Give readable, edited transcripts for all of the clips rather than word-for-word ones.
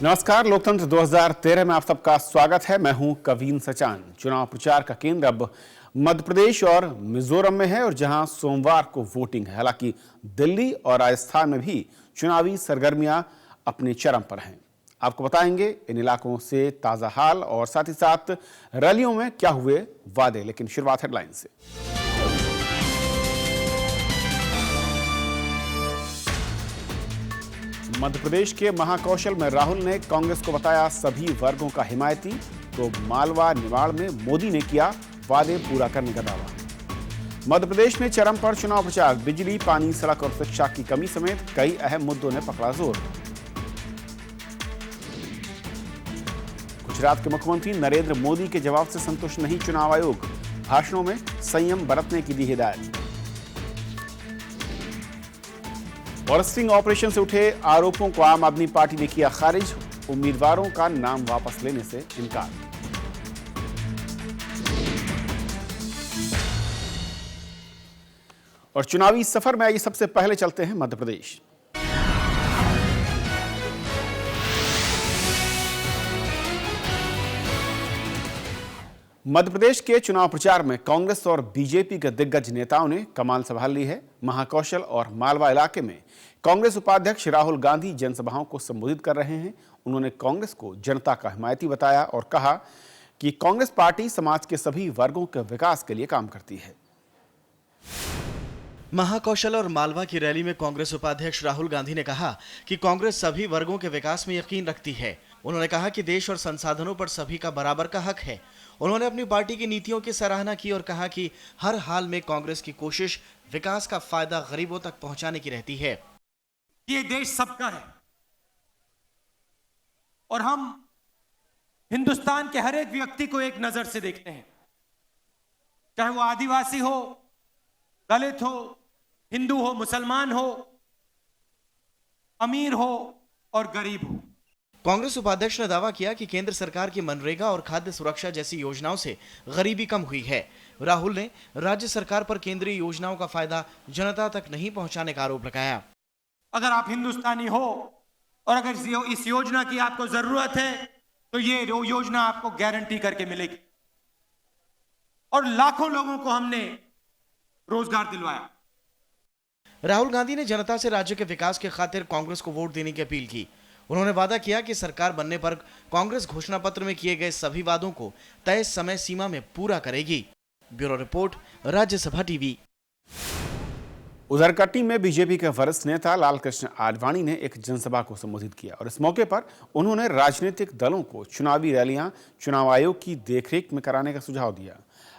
नमस्कार। लोकतंत्र 2013 में आप सबका स्वागत है। मैं हूं कवीन सचान। चुनाव प्रचार का केंद्र अब मध्य प्रदेश और मिजोरम में है और जहां सोमवार को वोटिंग है। हालांकि दिल्ली और राजस्थान में भी चुनावी सरगर्मियां अपने चरम पर हैं। आपको बताएंगे इन इलाकों से ताजा हाल और साथ ही साथ रैलियों में क्या हुए वादे। लेकिन शुरुआत हेडलाइन से। मध्य प्रदेश के महाकौशल में राहुल ने कांग्रेस को बताया सभी वर्गों का हिमायती, तो मालवा निमाड़ में मोदी ने किया वादे पूरा करने का दावा। मध्य प्रदेश में चरम पर चुनाव प्रचार। बिजली, पानी, सड़क और शिक्षा की कमी समेत कई अहम मुद्दों ने पकड़ा जोर। गुजरात के मुख्यमंत्री नरेंद्र मोदी के जवाब से संतुष्ट नहीं चुनाव आयोग, भाषणों में संयम बरतने की दी हिदायत। और स्टिंग ऑपरेशन से उठे आरोपों को आम आदमी पार्टी ने किया खारिज, उम्मीदवारों का नाम वापस लेने से इनकार। और चुनावी सफर में आइए सबसे पहले चलते हैं मध्य प्रदेश। मध्य प्रदेश के चुनाव प्रचार में कांग्रेस और बीजेपी के दिग्गज नेताओं ने कमान संभाल ली है। महाकौशल और मालवा इलाके में कांग्रेस उपाध्यक्ष राहुल गांधी जनसभाओं को संबोधित कर रहे हैं। उन्होंने कांग्रेस को जनता का हिमायती बताया और कहा कि कांग्रेस पार्टी समाज के सभी वर्गों के विकास के लिए काम करती है। महाकौशल और मालवा की रैली में कांग्रेस उपाध्यक्ष राहुल गांधी ने कहा कि कांग्रेस सभी वर्गों के विकास में यकीन रखती है। उन्होंने कहा कि देश और संसाधनों पर सभी का बराबर का हक है। उन्होंने अपनी पार्टी की नीतियों की सराहना की और कहा कि हर हाल में कांग्रेस की कोशिश विकास का फायदा गरीबों तक पहुंचाने की रहती है। ये देश सबका है और हम हिंदुस्तान के हर एक व्यक्ति को एक नजर से देखते हैं, चाहे वो आदिवासी हो, दलित हो, हिंदू हो, मुसलमान हो, अमीर हो और गरीब हो। कांग्रेस उपाध्यक्ष ने दावा किया कि केंद्र सरकार की मनरेगा और खाद्य सुरक्षा जैसी योजनाओं से गरीबी कम हुई है। राहुल ने राज्य सरकार पर केंद्रीय योजनाओं का फायदा जनता तक नहीं पहुंचाने का आरोप लगाया। अगर आप हिंदुस्तानी हो और अगर इस योजना की आपको जरूरत है तो ये योजना आपको गारंटी करके मिलेगी। और लाखों लोगों को हमने रोजगार दिलवाया। राहुल गांधी ने जनता से राज्य के विकास के खातिर कांग्रेस को वोट देने की अपील की। उन्होंने वादा किया कि सरकार बनने पर कांग्रेस घोषणा पत्र में किए गए सभी वादों को तय समय सीमा में पूरा करेगी। Bureau report, Rajya Sabha TV. उधर कटनी में बीजेपी के वरिष्ठ नेता लालकृष्ण आडवाणी ने एक जनसभा को संबोधित किया और इस मौके पर उन्होंने राजनीतिक दलों को चुनावी रैलियां चुनाव आयोग की देखरेख में कराने का सुझाव दिया।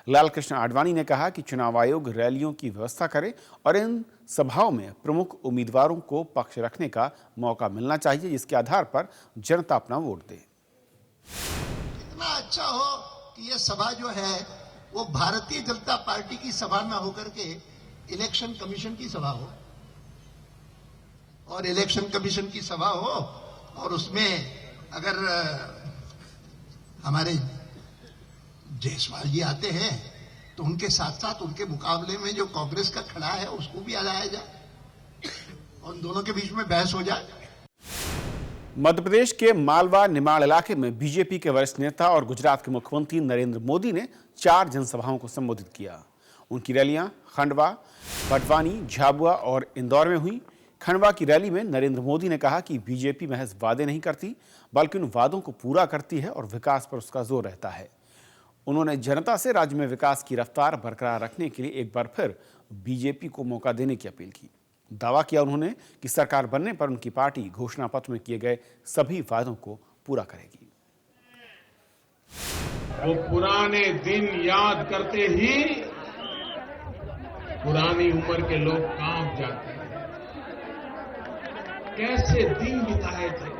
लालकृष्ण आडवाणी ने कहा कि चुनाव आयोग रैलियों की व्यवस्था करे और इन सभाओं में प्रमुख उम्मीदवारों को पक्ष रखने का मौका मिलना चाहिए, जिसके आधार पर जनता अपना वोट दे। कितना अच्छा हो कि ये सभा जो है वो भारतीय जनता पार्टी की सभा ना होकर के इलेक्शन कमीशन की सभा हो, और इलेक्शन कमीशन की सभा हो और उसमें अगर हमारे जायसवाल जी आते हैं तो उनके साथ साथ उनके मुकाबले में जो कांग्रेस का खड़ा है उसको भी लाया जाए और उन दोनों के बीच में बहस हो जाए। मध्य प्रदेश के मालवा निमाड़ इलाके में बीजेपी के वरिष्ठ नेता और गुजरात के मुख्यमंत्री नरेंद्र मोदी ने 4 जनसभाओं को संबोधित किया। उनकी रैलियां खंडवा, बटवानी, झाबुआ और इंदौर में हुई। खंडवा की रैली में नरेंद्र मोदी ने कहा कि बीजेपी महज वादे नहीं करती बल्कि उन वादों को पूरा करती है और विकास पर उसका जोर रहता है। उन्होंने जनता से राज्य में विकास की रफ्तार बरकरार रखने के लिए एक बार फिर बीजेपी को मौका देने की अपील की। दावा किया उन्होंने कि सरकार बनने पर उनकी पार्टी घोषणा पत्र में किए गए सभी वादों को पूरा करेगी। वो पुराने दिन याद करते ही पुरानी उम्र के लोग कांप जाते हैं। कैसे दिन बिताए थे,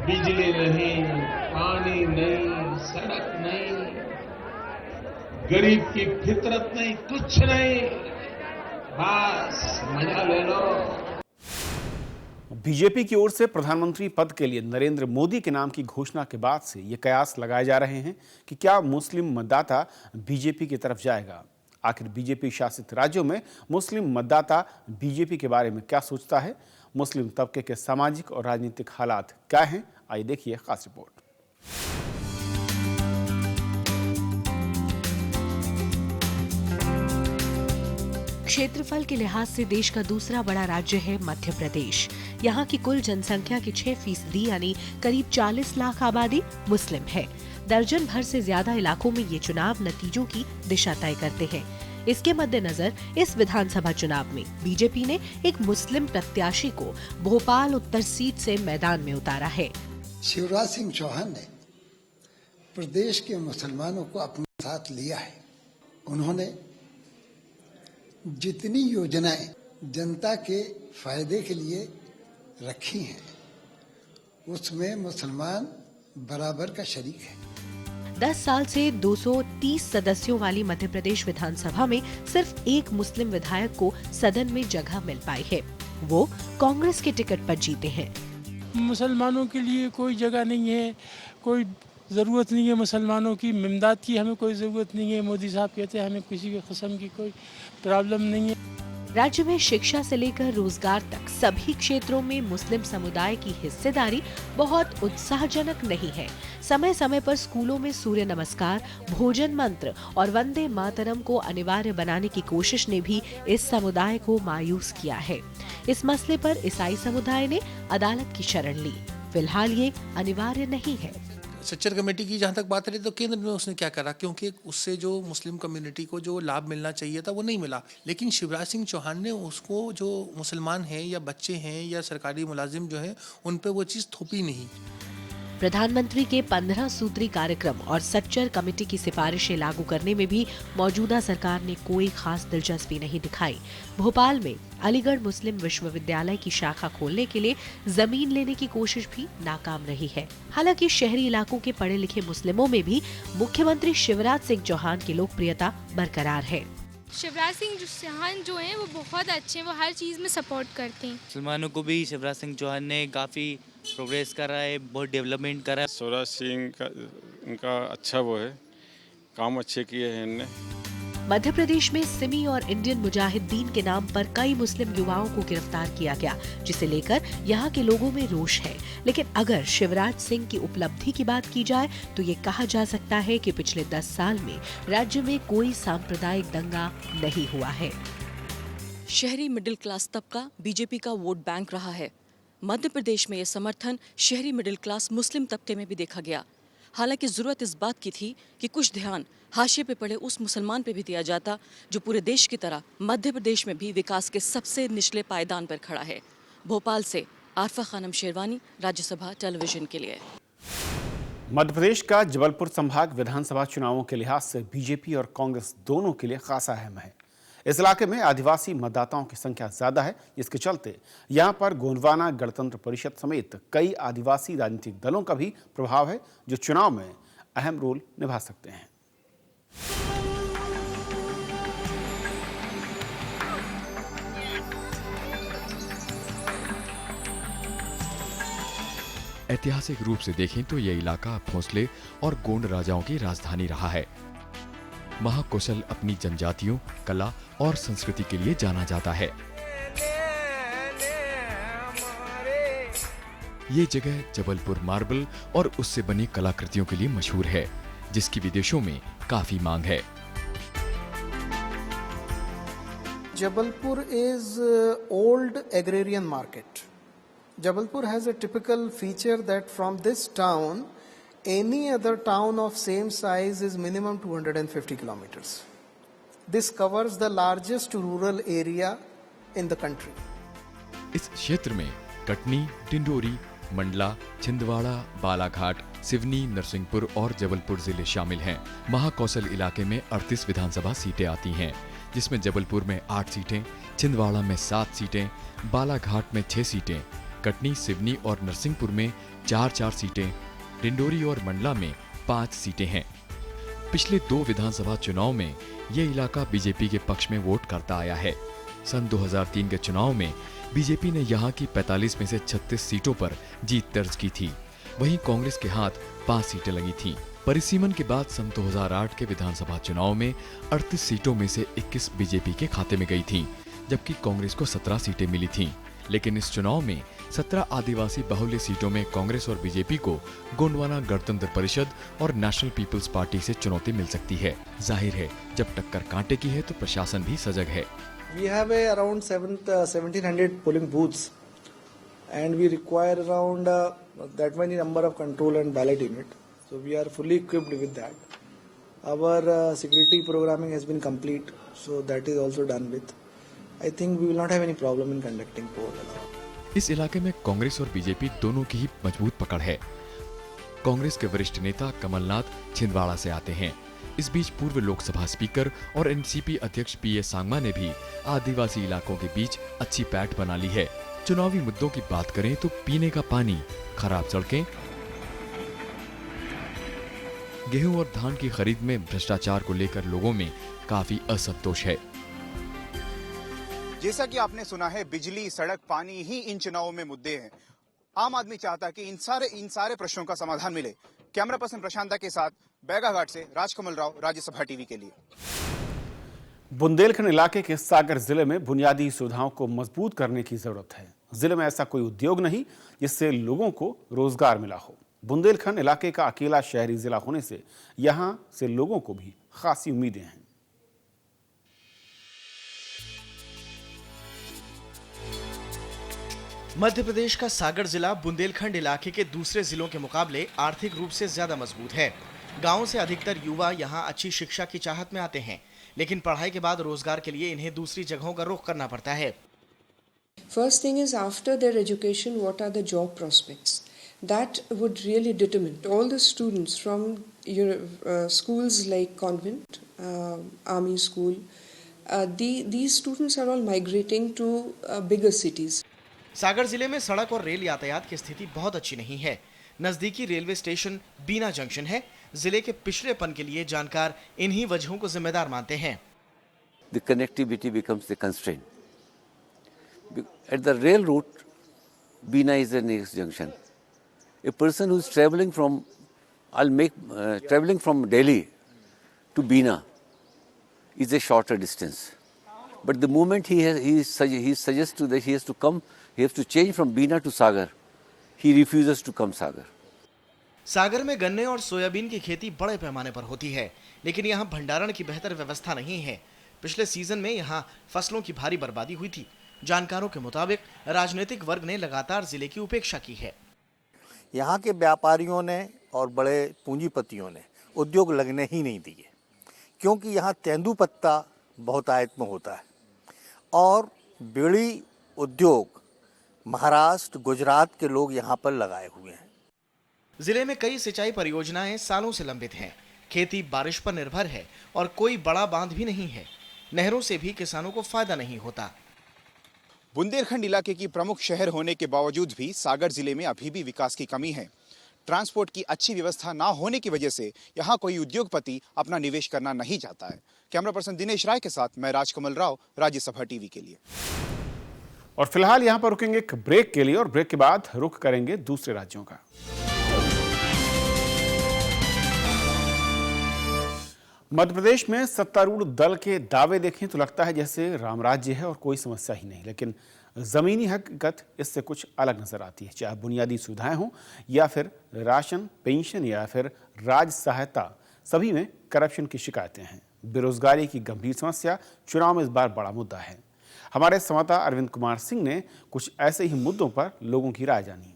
बिजली नहीं, पानी नहीं, सड़क नहीं, गरीब की फितरत नहीं, कुछ नहीं, बस मजा ले लो। बीजेपी की ओर से प्रधानमंत्री पद के लिए नरेंद्र मोदी के नाम की घोषणा के बाद से ये कयास लगाए जा रहे हैं कि क्या मुस्लिम मतदाता बीजेपी की तरफ जाएगा। आखिर बीजेपी शासित राज्यों में मुस्लिम मतदाता बीजेपी के बारे में क्या सोचता है। मुस्लिम तबके के सामाजिक और राजनीतिक हालात क्या हैं, आइए देखिए खास रिपोर्ट। क्षेत्रफल के लिहाज से देश का दूसरा बड़ा राज्य है मध्य प्रदेश। यहाँ की कुल जनसंख्या के 6% यानी करीब 40 लाख आबादी मुस्लिम है। दर्जन भर से ज्यादा इलाकों में ये चुनाव नतीजों की दिशा तय करते हैं। इसके मद्देनजर इस विधानसभा चुनाव में बीजेपी ने एक मुस्लिम प्रत्याशी को भोपाल उत्तर सीट से मैदान में उतारा है। शिवराज सिंह चौहान ने प्रदेश के मुसलमानों को अपने साथ लिया है। उन्होंने जितनी योजनाएं जनता के फायदे के लिए रखी हैं, उसमें मुसलमान बराबर का शरीक है। 10 साल से 230 सदस्यों वाली मध्य प्रदेश विधानसभा में सिर्फ एक मुस्लिम विधायक को सदन में जगह मिल पाई है। वो कांग्रेस के टिकट पर जीते हैं। मुसलमानों के लिए कोई जगह नहीं है, कोई ज़रूरत नहीं है मुसलमानों की इमदाद की, हमें कोई ज़रूरत नहीं है। मोदी साहब कहते हैं हमें किसी भी किस्म की कोई प्रॉब्लम नहीं है। राज्य में शिक्षा से लेकर रोजगार तक सभी क्षेत्रों में मुस्लिम समुदाय की हिस्सेदारी बहुत उत्साहजनक नहीं है। समय समय पर स्कूलों में सूर्य नमस्कार, भोजन मंत्र और वंदे मातरम को अनिवार्य बनाने की कोशिश ने भी इस समुदाय को मायूस किया है। इस मसले पर ईसाई समुदाय ने अदालत की शरण ली। फिलहाल ये अनिवार्य नहीं है। सच्चर कमेटी की जहाँ तक बात रही तो केंद्र में उसने क्या करा, क्योंकि उससे जो मुस्लिम कम्युनिटी को जो लाभ मिलना चाहिए था वो नहीं मिला। लेकिन शिवराज सिंह चौहान ने उसको जो मुसलमान हैं या बच्चे हैं या सरकारी मुलाजिम जो हैं उन पे वो चीज़ थोपी नहीं। प्रधानमंत्री के 15 सूत्री कार्यक्रम और सच्चर कमेटी की सिफारिशें लागू करने में भी मौजूदा सरकार ने कोई खास दिलचस्पी नहीं दिखाई। भोपाल में अलीगढ़ मुस्लिम विश्वविद्यालय की शाखा खोलने के लिए जमीन लेने की कोशिश भी नाकाम रही है। हालांकि शहरी इलाकों के पढ़े लिखे मुस्लिमों में भी मुख्यमंत्री शिवराज सिंह चौहान की लोकप्रियता बरकरार है। शिवराज सिंह चौहान जो हैं वो बहुत अच्छे हैं, वो हर चीज़ में सपोर्ट करते हैं। मुसलमानों को भी शिवराज सिंह चौहान ने काफ़ी प्रोग्रेस कर रहा है, बहुत डेवलपमेंट कर रहा है। शिवराज सिंह का इनका अच्छा वो है, काम अच्छे किए हैं इनने। मध्य प्रदेश में सिमी और इंडियन मुजाहिदीन के नाम पर कई मुस्लिम युवाओं को गिरफ्तार किया गया, जिसे लेकर यहाँ के लोगों में रोष है। लेकिन अगर शिवराज सिंह की उपलब्धि की बात की जाए तो ये कहा जा सकता है कि पिछले 10 साल में राज्य में कोई सांप्रदायिक दंगा नहीं हुआ है। शहरी मिडिल क्लास तबका बीजेपी का वोट बैंक रहा है। मध्य प्रदेश में ये समर्थन शहरी मिडिल क्लास मुस्लिम तबके में भी देखा गया। हालांकि जरूरत इस बात की थी कि कुछ ध्यान हाशिए पे पड़े उस मुसलमान पे भी दिया जाता जो पूरे देश की तरह मध्य प्रदेश में भी विकास के सबसे निचले पायदान पर खड़ा है। भोपाल से आरफा खानम शेरवानी, राज्यसभा टेलीविजन के लिए। मध्य प्रदेश का जबलपुर संभाग विधानसभा चुनावों के लिहाज से बीजेपी और कांग्रेस दोनों के लिए खासा अहम है। इस इलाके में आदिवासी मतदाताओं की संख्या ज्यादा है, जिसके चलते यहां पर गोंडवाना गणतंत्र परिषद समेत कई आदिवासी राजनीतिक दलों का भी प्रभाव है, जो चुनाव में अहम रोल निभा सकते हैं। ऐतिहासिक रूप से देखें तो यह इलाका भोंसले और गोंड राजाओं की राजधानी रहा है। महाकौशल अपनी जनजातियों, कला और संस्कृति के लिए जाना जाता है। ये जगह जबलपुर मार्बल और उससे बनी कलाकृतियों के लिए मशहूर है, जिसकी विदेशों में काफी मांग है। Jabalpur is old agrarian market. Jabalpur has a typical feature that from this town, any other town of same size is minimum 250 kilometers. This covers the largest rural area in the country. इस क्षेत्र में कटनी, डिंडोरी, मंडला, छिंदवाड़ा, बालाघाट, सिवनी, नरसिंहपुर और जबलपुर जिले शामिल हैं। महाकौशल इलाके में 38 विधानसभा सीटें आती हैं, जिसमें जबलपुर में 8 सीटें, छिंदवाड़ा में 7 सीटें, बालाघाट में 6 सीटें, कटनी, सिवनी और नरसिंहपुर में 4-4 सीटें, डिंडोरी और मंडला में 5 सीटें हैं। पिछले 2 विधानसभा चुनाव में ये इलाका बीजेपी के पक्ष में वोट करता आया है। सन 2003 के चुनाव में बीजेपी ने यहाँ की 45 में से 36 सीटों पर जीत दर्ज की थी। वहीं कांग्रेस के हाथ 5 सीटें लगी थीं। परिसीमन के बाद सन 2008 के विधानसभा चुनाव में 38 सीटों में से 21 बीजेपी के खाते में गई थीं, जबकि कांग्रेस को 17 सीटें मिली थीं। लेकिन इस चुनाव में 17 आदिवासी बाहुल्य सीटों में कांग्रेस और बीजेपी को गोंडवाना गणतंत्र परिषद और नेशनल पीपल्स पार्टी से चुनौती मिल सकती है। जाहिर है जब टक्कर कांटे की है तो प्रशासन भी सजग है। We have around 1700 polling booths and we require around that many number of control and ballot unit. So we are fully equipped with that. Our security programming has been complete, so that is also done with. I think we will not have any problem in conducting poll. इस इलाके में कांग्रेस और BJP दोनों की ही मजबूत पकड़ है। कांग्रेस के वरिष्ठ नेता कमलनाथ छिंदवाड़ा से आते हैं। इस बीच पूर्व लोकसभा स्पीकर और एनसीपी अध्यक्ष पीए सांगमा ने भी आदिवासी इलाकों के बीच अच्छी पैठ बना ली है। चुनावी मुद्दों की बात करें तो पीने का पानी, खराब सड़कें, गेहूं और धान की खरीद में भ्रष्टाचार को लेकर लोगों में काफी असंतोष है। जैसा कि आपने सुना है, बिजली, सड़क, पानी ही इन चुनावों में मुद्दे हैं। आम आदमी चाहता है कि इन सारे प्रश्नों का समाधान मिले। कैमरा पर्सन प्रशांता के साथ बैगाघाट से राजकमल राव, राज्यसभा टीवी के लिए। बुंदेलखंड इलाके के सागर जिले में बुनियादी सुविधाओं को मजबूत करने की जरूरत है। जिले में ऐसा कोई उद्योग नहीं जिससे लोगों को रोजगार मिला हो। बुंदेलखंड इलाके का अकेला शहरी जिला होने से यहां से लोगों को भी खासी उम्मीदें हैं। मध्य प्रदेश का सागर जिला बुंदेलखंड इलाके के दूसरे जिलों के मुकाबले आर्थिक रूप से ज्यादा मजबूत है। गांव से अधिकतर युवा यहां अच्छी शिक्षा की चाहत में आते हैं, लेकिन पढ़ाई के बाद रोजगार के लिए इन्हें दूसरी जगहों का रुख करना पड़ता है। First thing is, after their education, what are the job prospects? That would really determine all the students from schools like convent, army school. These students are all migrating to bigger cities. सागर जिले में सड़क और rail यातायात की स्थिति बहुत अच्छी नहीं है। नजदीकी रेलवे स्टेशन बीना जंक्शन है। जिले के पिछड़ेपन के लिए जानकार इन्हीं वजहों को जिम्मेदार मानते हैं। The connectivity becomes the constraint. At the rail route, Bina is the next junction. A person who is traveling from Delhi to Bina is a shorter distance. But the moment he suggests that he has to come, he has to change from Bina to Sagar, he refuses to come Sagar. सागर में गन्ने और soybean की खेती बड़े पैमाने पर होती है, लेकिन यहाँ भंडारण की बेहतर व्यवस्था नहीं है। पिछले सीजन में यहाँ फसलों की भारी बर्बादी हुई थी। जानकारों के मुताबिक राजनीतिक वर्ग ने लगातार जिले की उपेक्षा की है। यहाँ के व्यापारियों ने और बड़े पूंजीपतियों ने उद्योग लगने ही नहीं दिए, क्योंकि यहाँ तेंदुपत्ता बहुतायत में होता है और बीड़ी उद्योग महाराष्ट्र, गुजरात के लोग यहाँ पर लगाए हुए हैं। जिले में कई सिंचाई परियोजनाएं सालों से लंबित हैं। खेती बारिश पर निर्भर है और कोई बड़ा बांध भी नहीं है। नहरों से भी किसानों को फायदा नहीं होता। बुंदेलखंड इलाके की प्रमुख शहर होने के बावजूद भी सागर जिले में अभी भी विकास की कमी है। ट्रांसपोर्ट की अच्छी व्यवस्था ना होने की वजह से यहाँ कोई उद्योगपति अपना निवेश करना नहीं चाहता है। कैमरा पर्सन दिनेश राय के साथ मैं राजकमल राव, राज्यसभा टीवी के लिए। और फिलहाल यहाँ पर रुकेंगे एक ब्रेक के लिए और ब्रेक के बाद रुख करेंगे दूसरे राज्यों का। मध्य प्रदेश में सत्तारूढ़ दल के दावे देखें तो लगता है जैसे रामराज्य है और कोई समस्या ही नहीं, लेकिन जमीनी हकीकत इससे कुछ अलग नजर आती है। चाहे बुनियादी सुविधाएं हों या फिर राशन, पेंशन या फिर राज सहायता, सभी में करप्शन की शिकायतें हैं। बेरोजगारी की गंभीर समस्या चुनाव में इस बार बड़ा मुद्दा है। हमारे संवाददाता अरविंद कुमार सिंह ने कुछ ऐसे ही मुद्दों पर लोगों की राय जानी।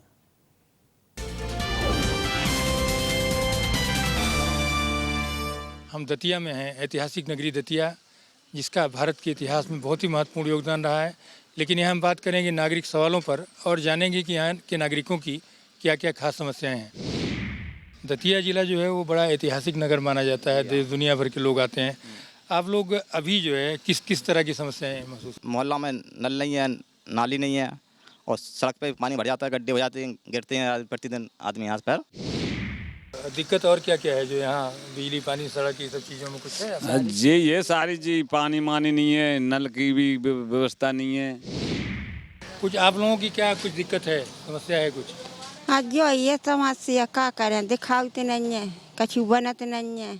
हम दतिया में हैं, ऐतिहासिक नगरी दतिया, जिसका भारत के इतिहास में बहुत ही महत्वपूर्ण योगदान रहा है। लेकिन यहाँ हम बात करेंगे नागरिक सवालों पर और जानेंगे कि यहाँ के नागरिकों की क्या क्या खास समस्याएं हैं। दतिया जिला जो है वो बड़ा ऐतिहासिक नगर माना जाता है, देश दुनिया भर के लोग आते हैं। आप लोग अभी जो है किस तरह की समस्याएं महसूस? मोहल्ला में नल नहीं है, नाली नहीं है और सड़क पे पानी भर जाता है, गड्ढे हो जाते हैं, गिरते हैं प्रतिदिन आदमी यहाँ पर। दिक्कत और क्या क्या है जो यहाँ बिजली, पानी, सड़क, ये सब चीज़ों में कुछ है? जी ये सारी चीज, पानी मानी नहीं है, नल की भी व्यवस्था नहीं है। कुछ आप लोगों की क्या कुछ दिक्कत है, समस्या है कुछ? हाँ जो ये समस्या क्या करें, दिखाते नहीं है, कछु बनत नहीं है,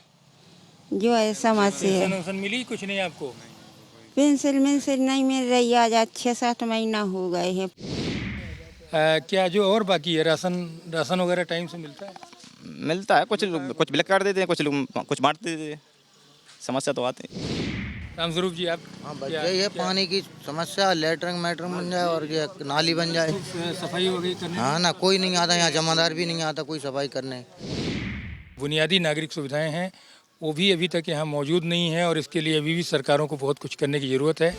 जो है समस्या। पेंशन मिली कुछ नहीं आपको? पेंसिल मेंसिल नहीं मिल रही, आज 6-7 महीना हो गए हैं। क्या जो और बाकी है, राशन वगैरह टाइम से मिलता है? मिलता है, कुछ ब्लैक कर देते हैं, कुछ बांट देते हैं। समस्या तो आती है। रामस्वरूप जी, आप? हाँ, बस यही है पानी की समस्या, लेटरिंग बन जाए और ये नाली बन जाए। सफाई वगैरह करने? हाँ ना, कोई नहीं आता यहाँ, जमादार भी नहीं आता कोई सफाई करने। बुनियादी नागरिक सुविधाएं हैं, वो भी अभी तक यहाँ मौजूद नहीं है और इसके लिए अभी भी सरकारों को बहुत कुछ करने की ज़रूरत है।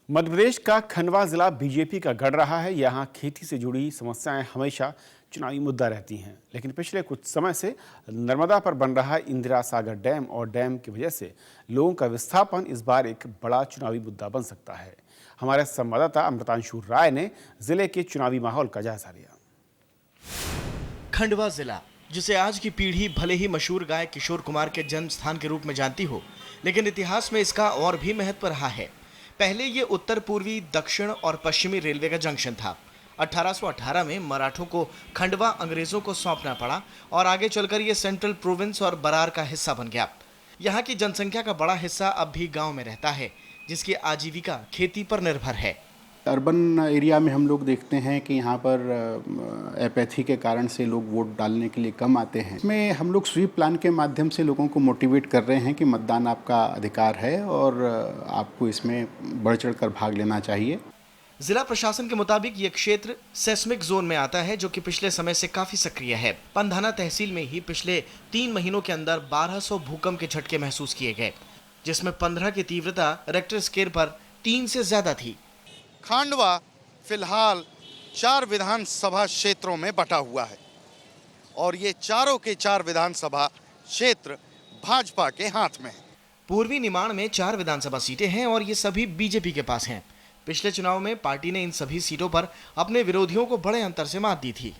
मध्य प्रदेश का खंडवा जिला बीजेपी का गढ़ रहा है। यहाँ खेती से जुड़ी समस्याएं हमेशा चुनावी मुद्दा रहती हैं, लेकिन पिछले कुछ समय से नर्मदा पर बन रहा इंदिरा सागर डैम और डैम की वजह से लोगों का विस्थापन इस बार एक बड़ा चुनावी मुद्दा बन सकता है। हमारे संवाददाता अमृतांशु राय ने जिले के चुनावी माहौल का जायजा लिया। खंडवा जिला, जिसे आज की पीढ़ी भले ही मशहूर गायक किशोर कुमार के जन्म स्थान के रूप में जानती हो, लेकिन इतिहास में इसका और भी महत्व रहा है। पहले ये उत्तर पूर्वी, दक्षिण और पश्चिमी रेलवे का जंक्शन था। 1818 में मराठों को खंडवा अंग्रेजों को सौंपना पड़ा और आगे चलकर ये सेंट्रल प्रोविंस और बरार का हिस्सा बन गया। यहाँ की जनसंख्या का बड़ा हिस्सा अब भी गांव में रहता है, जिसकी आजीविका खेती पर निर्भर है। अर्बन एरिया में हम लोग देखते हैं कि यहाँ पर एपैथी के कारण से लोग वोट डालने के लिए कम आते हैं। इसमें हम लोग स्वीप प्लान के माध्यम से लोगों को मोटिवेट कर रहे हैं कि मतदान आपका अधिकार है और आपको इसमें बढ़ चढ़कर भाग लेना चाहिए। जिला प्रशासन के मुताबिक ये क्षेत्र सेस्मिक जोन में आता है, जो कि पिछले समय से काफी सक्रिय है। पंधाना तहसील में ही पिछले 3 महीनों के अंदर 1200 भूकंप के झटके महसूस किए गए, जिसमें 15 की तीव्रता रेक्टर स्केल पर 3 से ज्यादा थी। खंडवा फिलहाल 4 विधानसभा क्षेत्रों में बटा हुआ है और ये चारों के 4 विधानसभा क्षेत्र भाजपा के हाथ में है। पूर्वी निमाड़ में 4 विधानसभा सीटें हैं और ये सभी बीजेपी के पास हैं। पिछले चुनाव में पार्टी ने इन सभी सीटों पर अपने विरोधियों को बड़े अंतर से मात दी थी।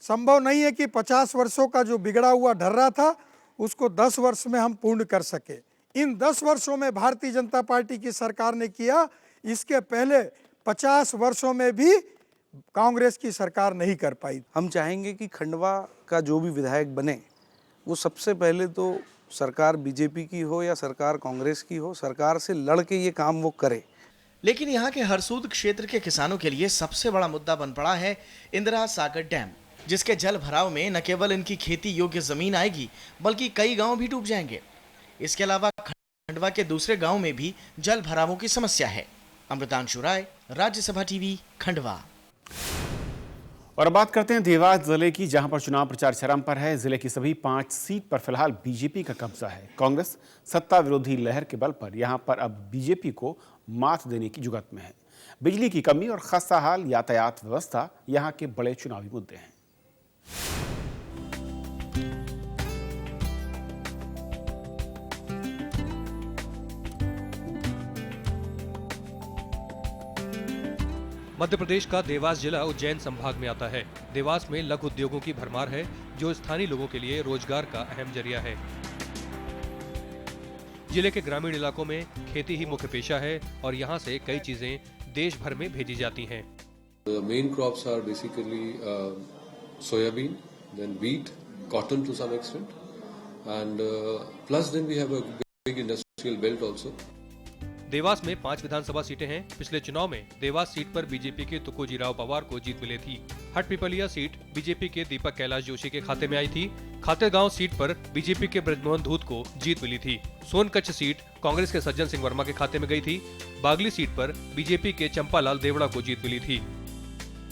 संभव नहीं है कि 50 वर्षों का जो बिगड़ा हुआ ढर्रा था उसको 10 वर्ष में हम पूर्ण कर सके। इन 10 वर्षों में भारतीय जनता पार्टी की सरकार ने किया, इसके पहले 50 वर्षों में भी कांग्रेस की सरकार नहीं कर पाई। हम चाहेंगे कि खंडवा का जो भी विधायक बने वो सबसे पहले तो सरकार बीजेपी की हो या सरकार कांग्रेस की हो, सरकार से लड़ के ये काम वो करे। लेकिन यहाँ के हरसूद क्षेत्र के किसानों के लिए सबसे बड़ा मुद्दा बन पड़ा है इंदिरा सागर डैम, जिसके जल भराव में न केवल इनकी खेती योग्य जमीन आएगी बल्कि कई गांव भी डूब जाएंगे। इसके अलावा खंडवा के दूसरे गांव में भी जल भरावों की समस्या है। अमृतांशु राय, राज्यसभा टीवी, खंडवा। और बात करते हैं देवास जिले की, जहां पर चुनाव प्रचार चरम पर है। जिले की सभी 5 सीट पर फिलहाल बीजेपी का कब्जा है। कांग्रेस सत्ता विरोधी लहर के बल पर यहां पर अब बीजेपी को मात देने की जुगत में है। बिजली की कमी और खस्ता हाल यातायात व्यवस्था यहां के बड़े चुनावी मुद्दे हैं। मध्य प्रदेश का देवास जिला उज्जैन संभाग में आता है। देवास में लघु उद्योगों की भरमार है, जो स्थानीय लोगों के लिए रोजगार का अहम जरिया है। जिले के ग्रामीण इलाकों में खेती ही मुख्य पेशा है और यहाँ से कई चीजें देश भर में भेजी जाती हैं। Main crops are basically soybean, then wheat, cotton to some extent, and plus then we have a big industrial belt also. Dewas में 5 विधानसभा सीटें हैं। पिछले चुनाव में देवास सीट पर बीजेपी के तुकोजीराव पवार को जीत मिली थी। हटपिपलिया सीट बीजेपी के दीपक कैलाश जोशी के खाते में आई थी। खातेगांव सीट पर बीजेपी के ब्रजमोहन धूत को जीत मिली थी। सोनकच्छ सीट कांग्रेस के सज्जन सिंह वर्मा के खाते में गई थी। बागली सीट पर बीजेपी के चंपालाल देवड़ा को जीत मिली थी।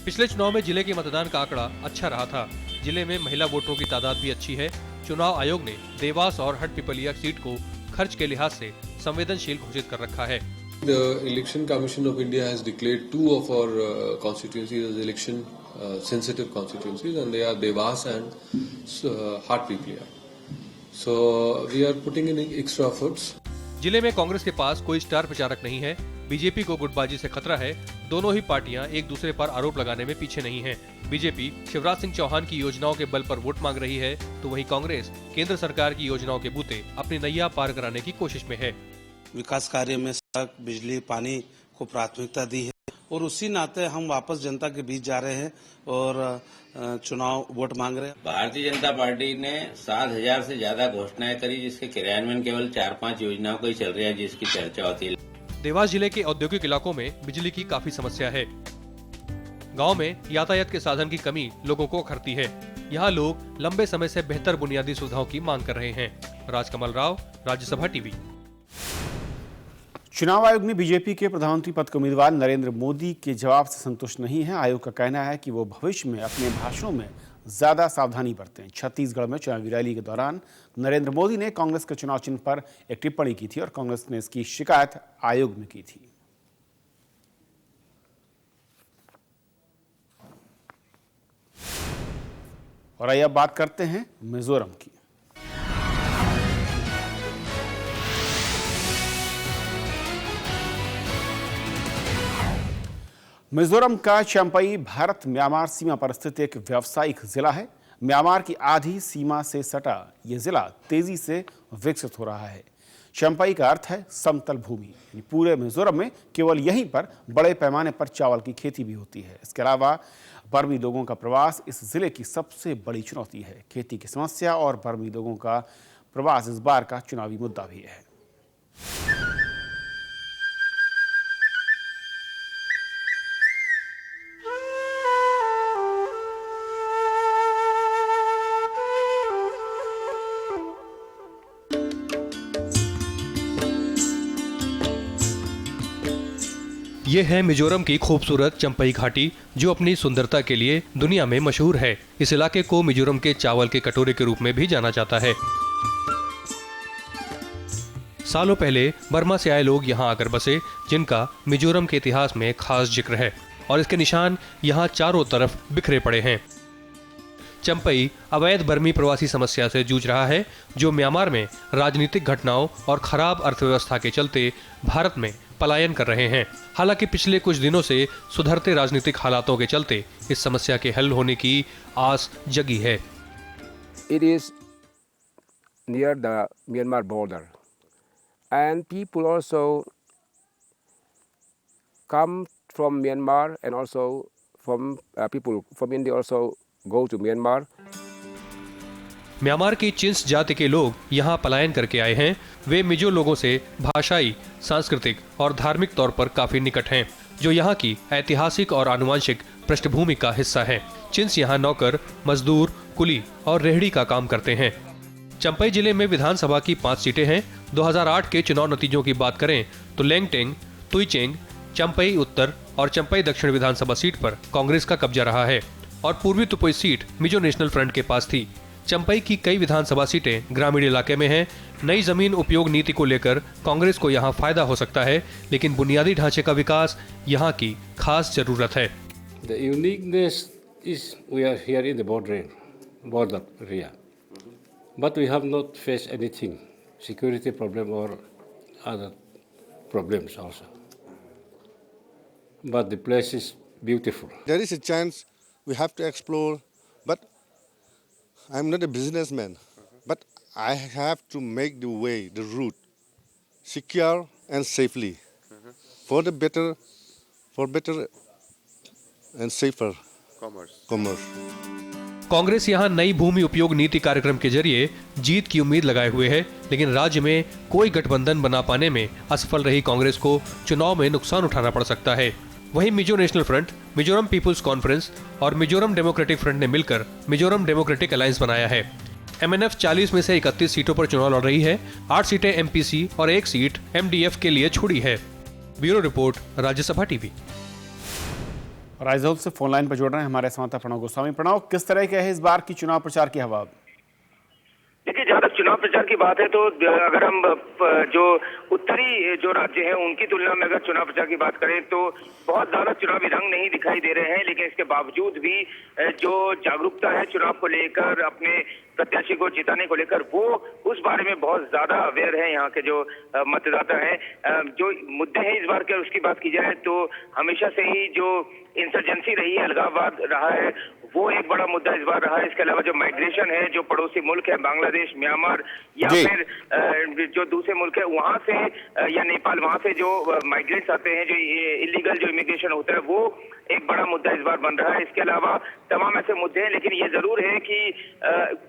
पिछले चुनाव में जिले के मतदान का आंकड़ा अच्छा रहा था। जिले में महिला वोटरों की तादाद भी अच्छी है। चुनाव आयोग ने देवास और हटपिपलिया सीट को खर्च के लिहाज से संवेदनशील घोषित कर रखा है। The Election Commission of India has declared 2 of our constituencies as election sensitive constituencies, and they are Devas and Hatpiplia. So we are putting in extra efforts. जिले में कांग्रेस के पास कोई स्टार प्रचारक नहीं है। बीजेपी को गुटबाजी से खतरा है। दोनों ही पार्टियां एक दूसरे पर आरोप लगाने में पीछे नहीं हैं। बीजेपी शिवराज सिंह चौहान की योजनाओं के बल पर वोट मांग रही है, तो वहीं कांग्रेस केंद्र सरकार की योजनाओं के बूते अपनी नैया पार कराने की कोशिश में है। विकास कार्य में सड़क, बिजली, पानी को प्राथमिकता दी है और उसी नाते हम वापस जनता के बीच जा रहे हैं और चुनाव वोट मांग रहे हैं। भारतीय जनता पार्टी ने 7,000 से ज्यादा घोषणाएं करी, जिसके क्रियान्वयन केवल 4-5 योजनाओं को ही चल रही है, जिसकी चर्चा होती है। देवास जिले के औद्योगिक इलाकों में बिजली की काफी समस्या है। गांव में यातायात के साधन की कमी लोगों को अखरती है। यहाँ लोग लंबे समय से बेहतर बुनियादी सुविधाओं की मांग कर रहे हैं। राजकमल राव, राज्यसभा टीवी। चुनाव आयोग ने बीजेपी के प्रधानमंत्री पद के उम्मीदवार नरेंद्र मोदी के जवाब से संतुष्ट नहीं है। आयोग का कहना है कि वो भविष्य में अपने भाषणों में ज्यादा सावधानी बरतें। छत्तीसगढ़ में चुनावी रैली के दौरान नरेंद्र मोदी ने कांग्रेस के चुनाव चिन्ह पर एक टिप्पणी की थी और कांग्रेस ने इसकी शिकायत आयोग में की थी। और आइए अब बात करते हैं मिजोरम की। मिजोरम का चंपई भारत म्यांमार सीमा पर स्थित एक व्यावसायिक जिला है। म्यांमार की आधी सीमा से सटा यह जिला तेजी से विकसित हो रहा है। चंपई का अर्थ है समतल भूमि। पूरे मिजोरम में केवल यहीं पर बड़े पैमाने पर चावल की खेती भी होती है। इसके अलावा बर्मी लोगों का प्रवास इस जिले की सबसे बड़ी चुनौती है। खेती की समस्या और बर्मी लोगों का प्रवास इस बार का चुनावी मुद्दा भी है। ये है मिजोरम की खूबसूरत चंपई घाटी, जो अपनी सुंदरता के लिए दुनिया में मशहूर है। इस इलाके को मिजोरम के चावल के कटोरे के रूप में भी जाना जाता है। सालों पहले बर्मा से आए लोग यहाँ आकर बसे, जिनका मिजोरम के इतिहास में खास जिक्र है और इसके निशान यहाँ चारों तरफ बिखरे पड़े हैं। चंपई अवैध बर्मी प्रवासी समस्या से जूझ रहा है, जो म्यांमार में राजनीतिक घटनाओं और खराब अर्थव्यवस्था के चलते भारत में पलायन कर रहे हैं। हालांकि पिछले कुछ दिनों से सुधरते राजनीतिक हालातों के चलते इस समस्या के हल होने की आस जगी है। It is near the Myanmar border, and people also come from Myanmar, and also from people from India also go to Myanmar. Myanmar की चिंस जाति के लोग यहाँ पलायन करके आए हैं। वे मिजो लोगों से भाषाई, सांस्कृतिक और धार्मिक तौर पर काफी निकट हैं, जो यहाँ की ऐतिहासिक और आनुवंशिक पृष्ठभूमि का हिस्सा है। चिंस यहाँ नौकर, मजदूर, कुली और रेहड़ी का काम करते हैं। चंपई जिले में विधानसभा की 5 सीटें हैं। 2008 के चुनाव नतीजों की बात करें तो लेंगटेंग, तुइचेंग, चंपई उत्तर और चंपई दक्षिण विधानसभा सीट पर कांग्रेस का कब्जा रहा है और पूर्वी तुपोई सीट मिजो नेशनल फ्रंट के पास थी। चंपई की कई विधानसभा सीटें ग्रामीण इलाके में हैं। नई जमीन उपयोग नीति को लेकर कांग्रेस को यहाँ फायदा हो सकता है, लेकिन बुनियादी ढांचे का विकास यहाँ की खास जरूरत है। The uniqueness is we are here in the border area, but we have not faced anything, security problem or other problems also. But the place is beautiful. There is a chance we have to explore, but I'm not a businessman, but I have to make the way, the route, secure and safely, for better and safer commerce. Congress यहाँ नई भूमि उपयोग नीति कार्यक्रम के जरिए जीत की उम्मीद लगाए हुए है, लेकिन राज्य में कोई गठबंधन बना पाने में असफल रही कांग्रेस को चुनाव में नुकसान उठाना पड़ सकता है। वहीं Mizo national front, Mizoram people's conference और मिजोरम डेमोक्रेटिक फ्रंट ने मिलकर मिजोरम डेमोक्रेटिक अलायंस बनाया है। MNF 40 में से 31 सीटों पर चुनाव लड़ रही है। 8 सीटें MPC और 1 सीट MDF के लिए छोड़ी है। Bureau report, Rajya Sabha TV. राइजोल से फोन लाइन पर जोड़ रहे हैं हमारे संवाददाता प्रणव गोस्वामी। प्रणव, किस तरह के है इस बार की चुनाव प्रचार की हवा? देखिए, जहाँ तक चुनाव प्रचार की बात है तो अगर हम जो उत्तरी जो राज्य हैं उनकी तुलना में अगर चुनाव प्रचार की बात करें तो बहुत ज्यादा चुनावी रंग नहीं दिखाई दे रहे हैं, लेकिन इसके बावजूद भी जो जागरूकता है चुनाव को लेकर, अपने प्रत्याशी को जिताने को लेकर, वो उस बारे में बहुत ज्यादा अवेयर है यहाँ के जो मतदाता हैं। जो मुद्दे हैं इस बार के, उसकी बात की जाए तो हमेशा से ही जो इंसर्जेंसी रही है, अलगाववाद रहा है, वो एक बड़ा मुद्दा इस बार रहा है। इसके अलावा जो माइग्रेशन है, जो पड़ोसी मुल्क है बांग्लादेश, म्यांमार या फिर जो दूसरे मुल्क है वहां से या नेपाल, वहां से जो माइग्रेंट्स आते हैं, जो इलीगल जो इमिग्रेशन होता है, वो एक बड़ा मुद्दा इस बार बन रहा है। इसके अलावा तमाम ऐसे मुद्दे हैं, लेकिन ये जरूर है कि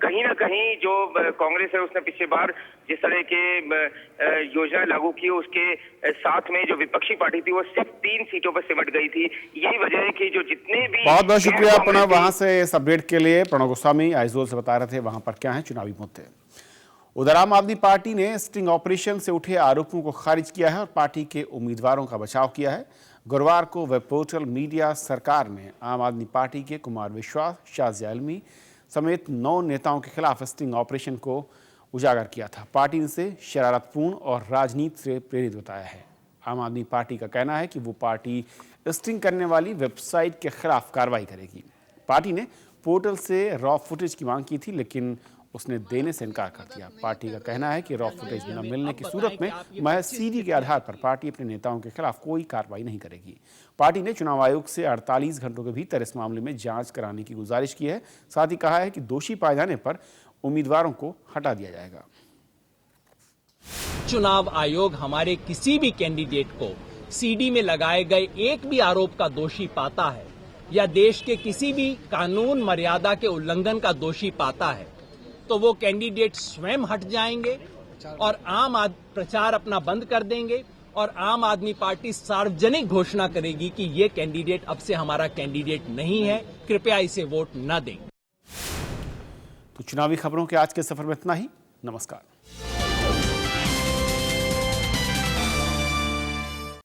कहीं ना कहीं जो कांग्रेस है उसने पिछली बार जिस तरह के योजनाएं लागू की, उसके साथ में जो विपक्षी पार्टी थी वो सिर्फ 3 सीटों पर सिमट गई थी। यही वजह है कि जो जितने भी बहुत बहुत शुक्रिया प्रणव, वहां से इस अपडेट के लिए। प्रणव गोस्वामी आइजोल से बता रहे थे वहां पर क्या है चुनावी मुद्दे। उधर आम आदमी पार्टी ने स्टिंग ऑपरेशन से उठे आरोपों को खारिज किया है और पार्टी के उम्मीदवारों का बचाव किया है। गुरुवार को वेब पोर्टल मीडिया सरकार ने आम आदमी पार्टी के कुमार विश्वास, शाजिया आलमी समेत 9 नेताओं के खिलाफ स्टिंग ऑपरेशन को उजागर किया था। पार्टी ने इसे शरारतपूर्ण और राजनीति से प्रेरित बताया है। आम आदमी पार्टी का कहना है कि वो पार्टी स्टिंग करने वाली वेबसाइट के खिलाफ कार्रवाई करेगी। पार्टी ने पोर्टल से रॉ फुटेज की मांग की थी, लेकिन उसने देने से इनकार कर दिया। पार्टी का कहना है कि रॉ फुटेज न मिलने की सूरत में महज सीडी के आधार पर पार्टी अपने नेताओं के खिलाफ कोई कार्रवाई नहीं करेगी। पार्टी ने चुनाव आयोग से 48 घंटों के भीतर इस मामले में जांच कराने की गुजारिश की है। साथ ही कहा है कि दोषी पाए जाने पर उम्मीदवारों को हटा दिया जाएगा। चुनाव आयोग हमारे किसी भी कैंडिडेट को सीडी में लगाए गए एक भी आरोप का दोषी पाता है या देश के किसी भी कानून मर्यादा के उल्लंघन का दोषी पाता है तो वो कैंडिडेट स्वयं हट जाएंगे और प्रचार अपना बंद कर देंगे और आम आदमी पार्टी सार्वजनिक घोषणा करेगी कि ये कैंडिडेट अब से हमारा कैंडिडेट नहीं है, कृपया इसे वोट न दें। तो चुनावी खबरों के आज के सफर में इतना ही। नमस्कार।